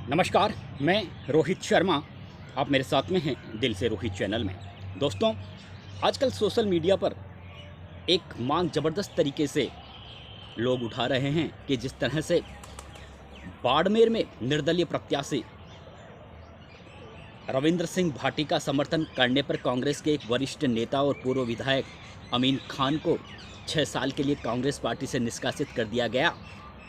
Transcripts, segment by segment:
नमस्कार, मैं रोहित शर्मा। आप मेरे साथ में हैं दिल से रोहित चैनल में। दोस्तों, आजकल सोशल मीडिया पर एक मांग ज़बरदस्त तरीके से लोग उठा रहे हैं कि जिस तरह से बाड़मेर में निर्दलीय प्रत्याशी रविंद्र सिंह भाटी का समर्थन करने पर कांग्रेस के एक वरिष्ठ नेता और पूर्व विधायक अमीन खान को 6 साल के लिए कांग्रेस पार्टी से निष्कासित कर दिया गया,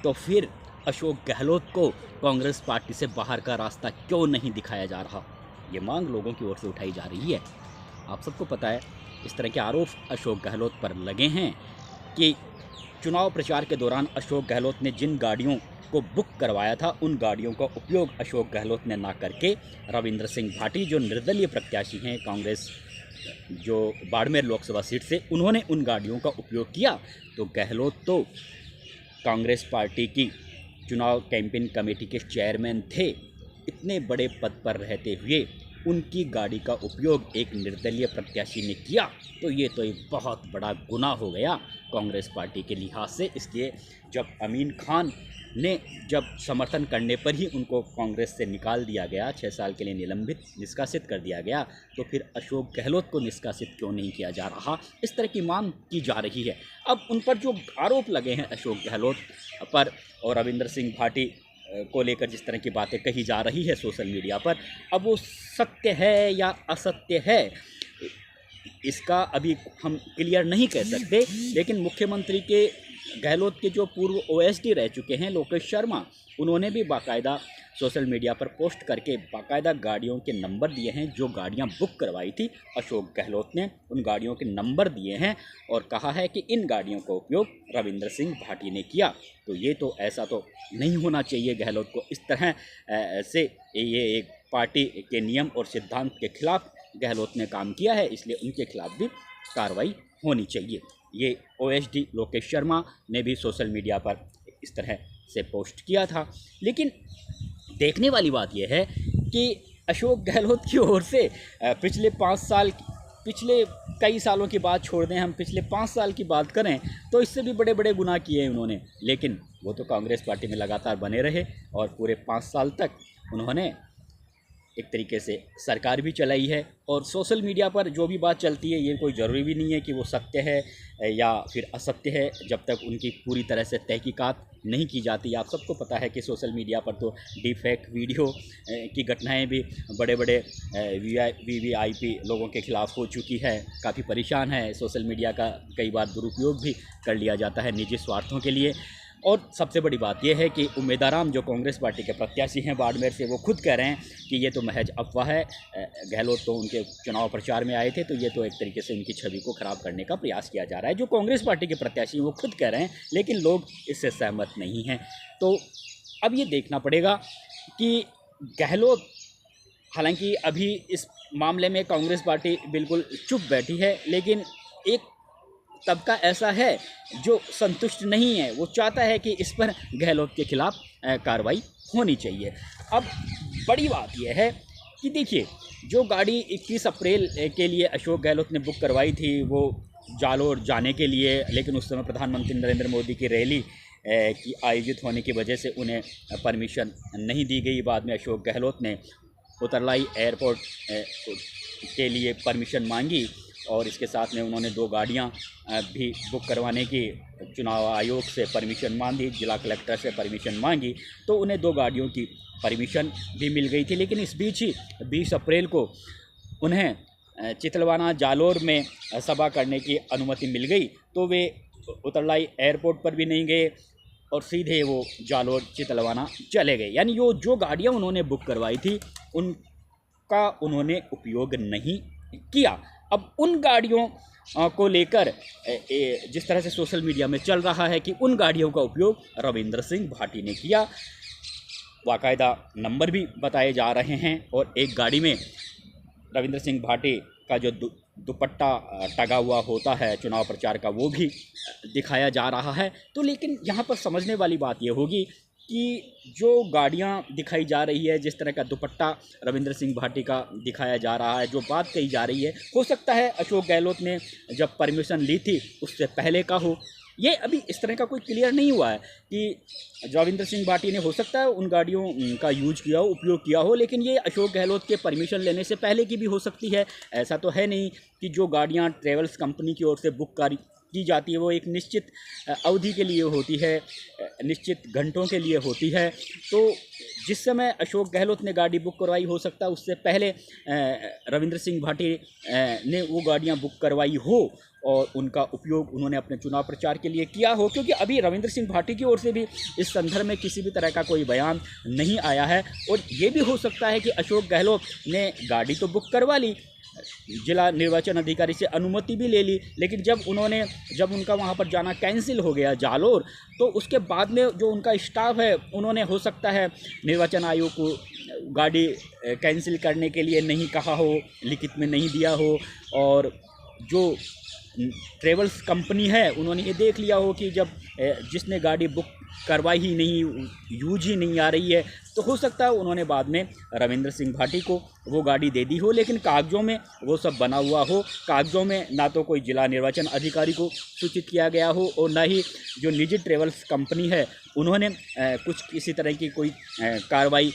तो फिर अशोक गहलोत को कांग्रेस पार्टी से बाहर का रास्ता क्यों नहीं दिखाया जा रहा? ये मांग लोगों की ओर से उठाई जा रही है। आप सबको पता है, इस तरह के आरोप अशोक गहलोत पर लगे हैं कि चुनाव प्रचार के दौरान अशोक गहलोत ने जिन गाड़ियों को बुक करवाया था, उन गाड़ियों का उपयोग अशोक गहलोत ने ना करके रविंद्र सिंह भाटी, जो निर्दलीय प्रत्याशी हैं कांग्रेस जो बाड़मेर लोकसभा सीट से, उन्होंने उन गाड़ियों का उपयोग किया। तो गहलोत तो कांग्रेस पार्टी की चुनाव कैंपेन कमेटी के चेयरमैन थे। इतने बड़े पद पर रहते हुए उनकी गाड़ी का उपयोग एक निर्दलीय प्रत्याशी ने किया, तो ये तो एक बहुत बड़ा गुनाह हो गया कांग्रेस पार्टी के लिहाज से। इसलिए जब अमीन खान ने जब समर्थन करने पर ही उनको कांग्रेस से निकाल दिया गया, 6 साल के लिए निष्कासित कर दिया गया, तो फिर अशोक गहलोत को निष्कासित क्यों नहीं किया जा रहा? इस तरह की मांग की जा रही है। अब उन पर जो आरोप लगे हैं अशोक गहलोत पर और रविंद्र सिंह भाटी को लेकर जिस तरह की बातें कही जा रही है सोशल मीडिया पर, अब वो सत्य है या असत्य है, इसका अभी हम क्लियर नहीं कह सकते। लेकिन मुख्यमंत्री के गहलोत के जो पूर्व ओएसडी रह चुके हैं लोकेश शर्मा, उन्होंने भी बाकायदा सोशल मीडिया पर पोस्ट करके बाकायदा गाड़ियों के नंबर दिए हैं। जो गाड़ियां बुक करवाई थी अशोक गहलोत ने, उन गाड़ियों के नंबर दिए हैं और कहा है कि इन गाड़ियों का उपयोग रविंद्र सिंह भाटी ने किया। तो ये तो ऐसा तो नहीं होना चाहिए। गहलोत को इस तरह से ये एक पार्टी के नियम और सिद्धांत के खिलाफ गहलोत ने काम किया है, इसलिए उनके खिलाफ भी कार्रवाई होनी चाहिए। ये ओएसडी लोकेश शर्मा ने भी सोशल मीडिया पर इस तरह से पोस्ट किया था। लेकिन देखने वाली बात यह है कि अशोक गहलोत की ओर से पिछले कई सालों की बात छोड़ दें, हम पिछले 5 साल की बात करें तो इससे भी बड़े बड़े गुनाह किए हैं उन्होंने। लेकिन वो तो कांग्रेस पार्टी में लगातार बने रहे और पूरे 5 साल तक उन्होंने एक तरीके से सरकार भी चलाई है। और सोशल मीडिया पर जो भी बात चलती है, ये कोई ज़रूरी भी नहीं है कि वो सत्य है या फिर असत्य है, जब तक उनकी पूरी तरह से तहकीकात नहीं की जाती। आप सबको पता है कि सोशल मीडिया पर तो डीफेक वीडियो की घटनाएं भी बड़े बड़े वीवीआईपी लोगों के खिलाफ हो चुकी है। काफ़ी परेशान है। सोशल मीडिया का कई बार दुरुपयोग भी कर लिया जाता है निजी स्वार्थों के लिए। और सबसे बड़ी बात यह है कि उम्मीदवार जो कांग्रेस पार्टी के प्रत्याशी हैं बाड़मेर से, वो खुद कह रहे हैं कि ये तो महज अफवाह है। गहलोत तो उनके चुनाव प्रचार में आए थे, तो ये तो एक तरीके से उनकी छवि को ख़राब करने का प्रयास किया जा रहा है। जो कांग्रेस पार्टी के प्रत्याशी हैं वो खुद कह रहे हैं, लेकिन लोग इससे सहमत नहीं हैं। तो अब ये देखना पड़ेगा कि गहलोत, हालांकि अभी इस मामले में कांग्रेस पार्टी बिल्कुल चुप बैठी है, लेकिन एक तबका ऐसा है जो संतुष्ट नहीं है। वो चाहता है कि इस पर गहलोत के खिलाफ कार्रवाई होनी चाहिए। अब बड़ी बात यह है कि देखिए, जो गाड़ी 21 अप्रैल के लिए अशोक गहलोत ने बुक करवाई थी, वो जालोर जाने के लिए, लेकिन उस समय प्रधानमंत्री नरेंद्र मोदी की रैली की आयोजित होने की वजह से उन्हें परमिशन नहीं दी गई। बाद में अशोक गहलोत ने उतरलाई एयरपोर्ट के लिए परमिशन मांगी और इसके साथ में उन्होंने 2 गाड़ियां भी बुक करवाने की चुनाव आयोग से परमिशन मांगी, जिला कलेक्टर से परमिशन मांगी, तो उन्हें 2 गाड़ियों की परमिशन भी मिल गई थी। लेकिन इस बीच ही 20 अप्रैल को उन्हें चितलवाना जालोर में सभा करने की अनुमति मिल गई, तो वे उतरलाई एयरपोर्ट पर भी नहीं गए और सीधे वो जालोर चितलवाना चले गए। यानी जो गाड़ियाँ उन्होंने बुक करवाई थी उनका उन्होंने उपयोग नहीं किया। अब उन गाड़ियों को लेकर जिस तरह से सोशल मीडिया में चल रहा है कि उन गाड़ियों का उपयोग रविंद्र सिंह भाटी ने किया, बाकायदा नंबर भी बताए जा रहे हैं और एक गाड़ी में रविंद्र सिंह भाटी का जो दुपट्टा टंगा हुआ होता है चुनाव प्रचार का, वो भी दिखाया जा रहा है। तो लेकिन यहाँ पर समझने वाली बात ये होगी कि जो गाड़ियाँ दिखाई जा रही है, जिस तरह का दुपट्टा रविंद्र सिंह भाटी का दिखाया जा रहा है, जो बात कही जा रही है, हो सकता है अशोक गहलोत ने जब परमिशन ली थी उससे पहले का हो, ये अभी इस तरह का कोई क्लियर नहीं हुआ है कि रविंद्र सिंह भाटी ने हो सकता है उन गाड़ियों का यूज किया हो, उपयोग किया हो, लेकिन ये अशोक गहलोत के परमिशन लेने से पहले की भी हो सकती है। ऐसा तो है नहीं कि जो गाड़ियाँ ट्रेवल्स कंपनी की ओर से बुक की जाती है वो एक निश्चित अवधि के लिए होती है, निश्चित घंटों के लिए होती है। तो जिस समय अशोक गहलोत ने गाड़ी बुक करवाई, हो सकता है उससे पहले रविंद्र सिंह भाटी ने वो गाड़ियां बुक करवाई हो और उनका उपयोग उन्होंने अपने चुनाव प्रचार के लिए किया हो, क्योंकि अभी रविंद्र सिंह भाटी की ओर से भी इस संदर्भ में किसी भी तरह का कोई बयान नहीं आया है। और ये भी हो सकता है कि अशोक गहलोत ने गाड़ी तो बुक करवा ली, जिला निर्वाचन अधिकारी से अनुमति भी ले ली, लेकिन जब उनका वहाँ पर जाना कैंसिल हो गया जालोर, तो उसके बाद में जो उनका स्टाफ है उन्होंने हो सकता है निर्वाचन आयोग को गाड़ी कैंसिल करने के लिए नहीं कहा हो, लिखित में नहीं दिया हो, और जो ट्रेवल्स कंपनी है उन्होंने ये देख लिया हो कि जब जिसने गाड़ी बुक करवाई ही नहीं, यूज ही नहीं आ रही है, तो हो सकता है उन्होंने बाद में रविंद्र सिंह भाटी को वो गाड़ी दे दी हो, लेकिन कागज़ों में वो सब बना हुआ हो। कागज़ों में ना तो कोई जिला निर्वाचन अधिकारी को सूचित किया गया हो और ना ही जो निजी ट्रेवल्स कंपनी है उन्होंने कुछ किसी तरह की कोई कार्रवाई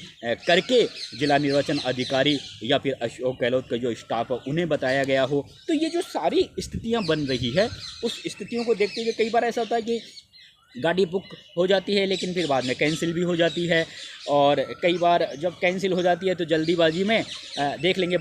करके जिला निर्वाचन अधिकारी या फिर अशोक गहलोत का जो स्टाफ है उन्हें बताया गया हो। तो ये जो सारी स्थितियाँ बन रही है, उस स्थितियों को देखते हुए कई बार ऐसा होता है कि गाड़ी बुक हो जाती है लेकिन फिर बाद में कैंसिल भी हो जाती है, और कई बार जब कैंसिल हो जाती है तो जल्दीबाजी में देख लेंगे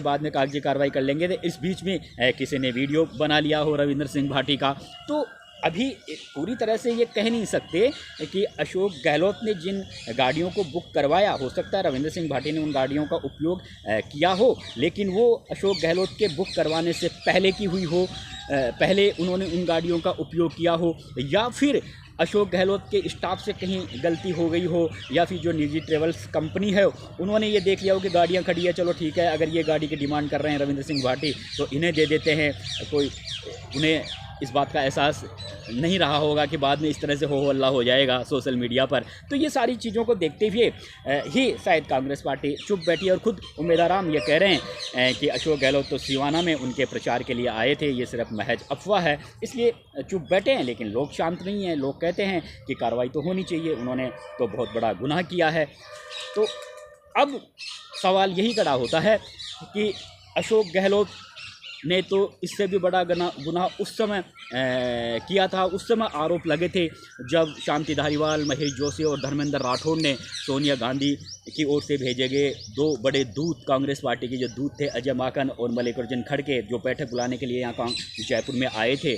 बाद में कागजी कार्रवाई कर लेंगे। तो इस बीच में किसी ने वीडियो बना लिया हो रविंद्र सिंह भाटी का। तो अभी पूरी तरह से ये कह नहीं सकते कि अशोक गहलोत ने जिन गाड़ियों को बुक करवाया, हो सकता है रविंद्र सिंह भाटी ने उन गाड़ियों का उपयोग किया हो, लेकिन वो अशोक गहलोत के बुक करवाने से पहले की हुई हो, पहले उन्होंने उन गाड़ियों का उपयोग किया हो, या फिर अशोक गहलोत के स्टाफ से कहीं गलती हो गई हो, या फिर जो निजी ट्रेवल्स कंपनी है उन्होंने ये देख लिया हो कि गाड़ियाँ खड़ी है, चलो ठीक है, अगर ये गाड़ी की डिमांड कर रहे हैं रविंद्र सिंह भाटी तो इन्हें दे देते हैं। कोई उन्हें इस बात का एहसास नहीं रहा होगा कि बाद में इस तरह से हो हल्ला हो जाएगा सोशल मीडिया पर। तो ये सारी चीज़ों को देखते हुए ही शायद कांग्रेस पार्टी चुप बैठी, और खुद उम्मीदवार ये कह रहे हैं कि अशोक गहलोत तो सिवाना में उनके प्रचार के लिए आए थे, ये सिर्फ महज अफवाह है, इसलिए चुप बैठे हैं। लेकिन लोग शांत नहीं हैं, लोग कहते हैं कि कार्रवाई तो होनी चाहिए, उन्होंने तो बहुत बड़ा गुनाह किया है। तो अब सवाल यही खड़ा होता है कि अशोक गहलोत ने तो इससे भी बड़ा गुनाह उस समय किया था। उस समय आरोप लगे थे जब शांति धारीवाल, महेश जोशी और धर्मेंद्र राठौड़ ने सोनिया गांधी की ओर से भेजे गए दो बड़े दूत, कांग्रेस पार्टी के जो दूत थे अजय माकन और मल्लिकार्जुन खड़गे, जो बैठक बुलाने के लिए यहाँ जयपुर में आए थे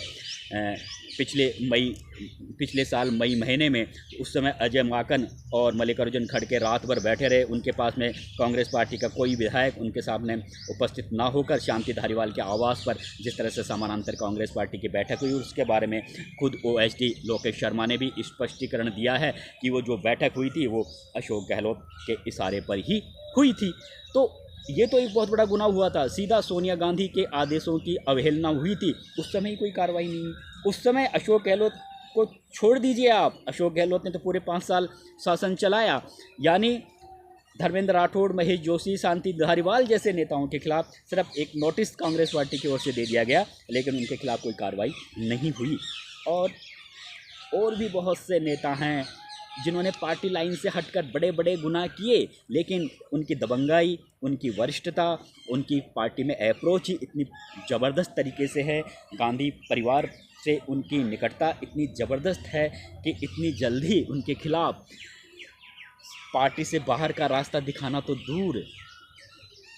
पिछले साल मई महीने में। उस समय अजय माकन और मल्लिकार्जुन खड़गे रात भर बैठे रहे, उनके पास में कांग्रेस पार्टी का कोई विधायक उनके सामने उपस्थित ना होकर शांति धारीवाल के आवास पर जिस तरह से समानांतर कांग्रेस पार्टी की बैठक हुई, उसके बारे में खुद OSD लोकेश शर्मा ने भी स्पष्टीकरण दिया है कि वो जो बैठक हुई थी वो अशोक गहलोत के इशारे पर ही हुई थी। तो ये तो एक बहुत बड़ा गुनाह हुआ था, सीधा सोनिया गांधी के आदेशों की अवहेलना हुई थी। उस समय ही कोई कार्रवाई नहीं हुई। उस समय अशोक गहलोत को छोड़ दीजिए आप, अशोक गहलोत ने तो पूरे 5 साल शासन चलाया, यानी धर्मेंद्र राठौड़, महेश जोशी, शांति धारीवाल जैसे नेताओं के खिलाफ सिर्फ एक नोटिस कांग्रेस पार्टी की ओर से दे दिया गया, लेकिन उनके खिलाफ कोई कार्रवाई नहीं हुई। और भी बहुत से नेता हैं जिन्होंने पार्टी लाइन से हटकर बड़े बड़े गुनाह किए, लेकिन उनकी दबंगाई, उनकी वरिष्ठता, उनकी पार्टी में अप्रोच ही इतनी ज़बरदस्त तरीके से है, गांधी परिवार से उनकी निकटता इतनी ज़बरदस्त है कि इतनी जल्दी उनके खिलाफ पार्टी से बाहर का रास्ता दिखाना तो दूर,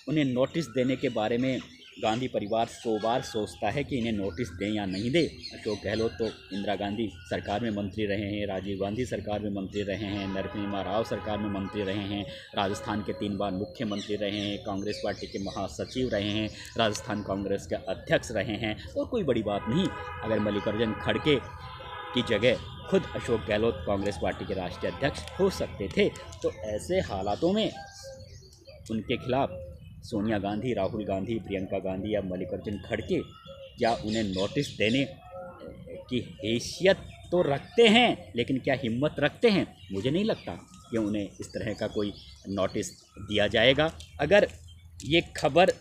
उन्हें नोटिस देने के बारे में गांधी परिवार 100 बार सोचता है कि इन्हें नोटिस दें या नहीं दें। अशोक गहलोत तो इंदिरा गांधी सरकार में मंत्री रहे हैं, राजीव गांधी सरकार में मंत्री रहे हैं, नरसिम्हा राव सरकार में मंत्री रहे हैं, राजस्थान के 3 बार मुख्यमंत्री रहे हैं, कांग्रेस पार्टी के महासचिव रहे हैं, राजस्थान कांग्रेस के अध्यक्ष रहे हैं। और कोई बड़ी बात नहीं अगर मल्लिकार्जुन खड़गे की जगह खुद अशोक गहलोत कांग्रेस पार्टी के राष्ट्रीय अध्यक्ष हो सकते थे। तो ऐसे हालातों में उनके खिलाफ सोनिया गांधी, राहुल गांधी, प्रियंका गांधी या मल्लिकार्जुन खड़गे क्या उन्हें नोटिस देने की हैसियत तो रखते हैं, लेकिन क्या हिम्मत रखते हैं? मुझे नहीं लगता कि उन्हें इस तरह का कोई नोटिस दिया जाएगा। अगर ये खबर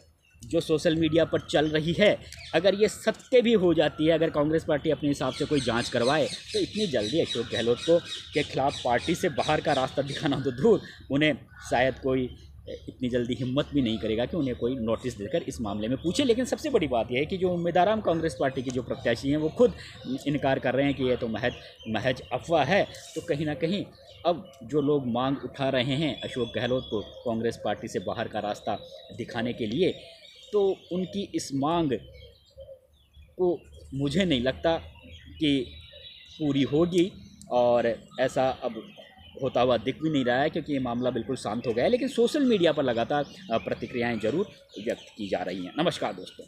जो सोशल मीडिया पर चल रही है, अगर ये सत्य भी हो जाती है, अगर कांग्रेस पार्टी अपने हिसाब से कोई जांच करवाए, तो इतनी जल्दी अशोक गहलोत को के खिलाफ पार्टी से बाहर का रास्ता दिखाना तो दूर, उन्हें शायद कोई इतनी जल्दी हिम्मत भी नहीं करेगा कि उन्हें कोई नोटिस देकर इस मामले में पूछे। लेकिन सबसे बड़ी बात यह है कि जो उम्मीदवार कांग्रेस पार्टी के जो प्रत्याशी हैं वो खुद इनकार कर रहे हैं कि यह तो महज अफवाह है। तो कहीं ना कहीं अब जो लोग मांग उठा रहे हैं अशोक गहलोत को कांग्रेस पार्टी से बाहर का रास्ता दिखाने के लिए, तो उनकी इस मांग को मुझे नहीं लगता कि पूरी होगी, और ऐसा अब होता हुआ दिख भी नहीं रहा है, क्योंकि ये मामला बिल्कुल शांत हो गया है। लेकिन सोशल मीडिया पर लगातार प्रतिक्रियाएं जरूर व्यक्त की जा रही हैं। नमस्कार दोस्तों।